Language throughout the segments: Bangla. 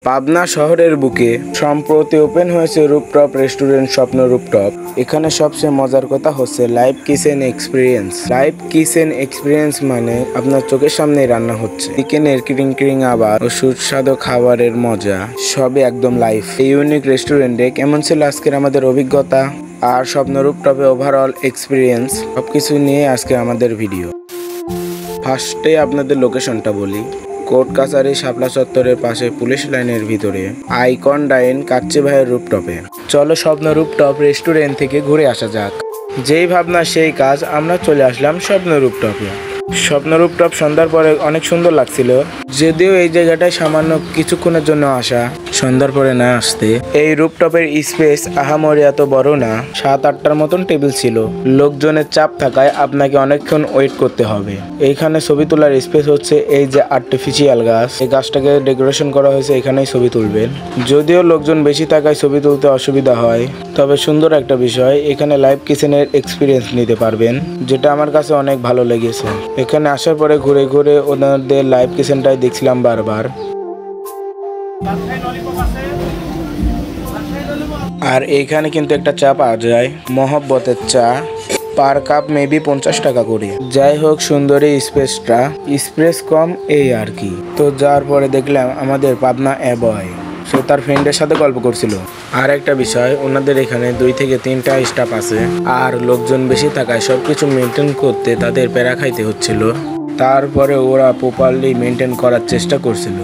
পাবনা শহরের বুকে সম্প্রতি ওপেন হয়েছে রুপটপ রেস্টুরেন্ট স্বপ্ন রুপটপ। এখানে সবচেয়ে মজার কথা হচ্ছে live kitchen experience. Live kitchen experience মানে আপনার চোখের সামনেই রান্না হচ্ছে। চিকেনের ক্রিং আবার ও সুস্বাদু খাবারের মজা সবই একদম লাইভ। এই ইউনিক রেস্টুরেন্টে কেমন ছিল আজকের আমাদের অভিজ্ঞতা আর স্বপ্ন রুপটপে ওভারঅল এক্সপিরিয়েন্স সবকিছু নিয়ে আজকে আমাদের ভিডিও। ফার্স্টে আপনাদের লোকেশনটা বলি। কোর্ট কাছারি শাপলা চত্বরের পাশে পুলিশ লাইনের ভিতরে আইকন ডাইন কাচ্চি ভাইয়ের রুপটপে। চলো স্বপ্ন রুপটপ রেস্টুরেন্ট থেকে ঘুরে আসা যাক। যেই ভাবনা সেই কাজ, আমরা চলে আসলাম স্বপ্ন রুপটপে। স্বপ্ন রুপটপ সন্ধ্যার পরে অনেক সুন্দর লাগছিল, যদিও এই জায়গাটায় সামান্য কিছুক্ষণের জন্য আসা, সন্ধ্যার পরে না আসতে। এই রুপটপের স্পেস আহামরি এত বড় না, 7-8টার মতন টেবিল ছিল। লোকজনের চাপ থাকায় আপনাকে অনেকক্ষণ ওয়েট করতে হবে। এইখানে ছবি তোলার স্পেস হচ্ছে এই যে আর্টিফিশিয়াল গাছ, এই গাছটাকে ডেকোরেশন করা হয়েছে, এখানেই ছবি তুলবেন। যদিও লোকজন বেশি থাকায় ছবি তুলতে অসুবিধা হয়, তবে সুন্দর একটা বিষয়, এখানে লাইভ কিচেনের এক্সপিরিয়েন্স নিতে পারবেন, যেটা আমার কাছে অনেক ভালো লেগেছে। এখানে আসার পরে ঘুরে ঘুরে ওনাদের লাইভ কিচেনটাই দেখছিলাম বারবার। আর এইখানে কিন্তু একটা চা পাওয়া যায়, মহব্বতের চা, পার কাপ মেবি 50 টাকা করে। যাই হোক, সুন্দরী স্পেসটা, স্পেস কম এই আর কি। তো যাওয়ার পরে দেখলাম আমাদের পাবনা বয় সে তার ফ্রেন্ডের সাথে গল্প করছিল। আর একটা বিষয়, ওনাদের এখানে 2 থেকে 3টা স্টাফ আছে, আর লোকজন বেশি থাকায় সবকিছু মেনটেন করতে তাদের প্যারা খাইতে হচ্ছিল। তারপরে ওরা প্রপারলি মেনটেন করার চেষ্টা করছিল,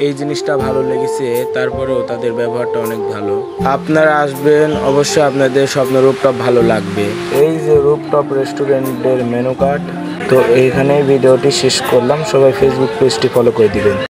এই জিনিসটা ভালো লেগেছে। তারপরেও তাদের ব্যবহারটা অনেক ভালো। আপনারা আসবেন, অবশ্যই আপনাদের স্বপ্ন রুপটপ ভালো লাগবে। এই যে রুপটপ রেস্টুরেন্টের মেনু কার্ড। তো এইখানে ভিডিওটি শেষ করলাম, সবাই ফেসবুক পেজটি ফলো করে দিবেন।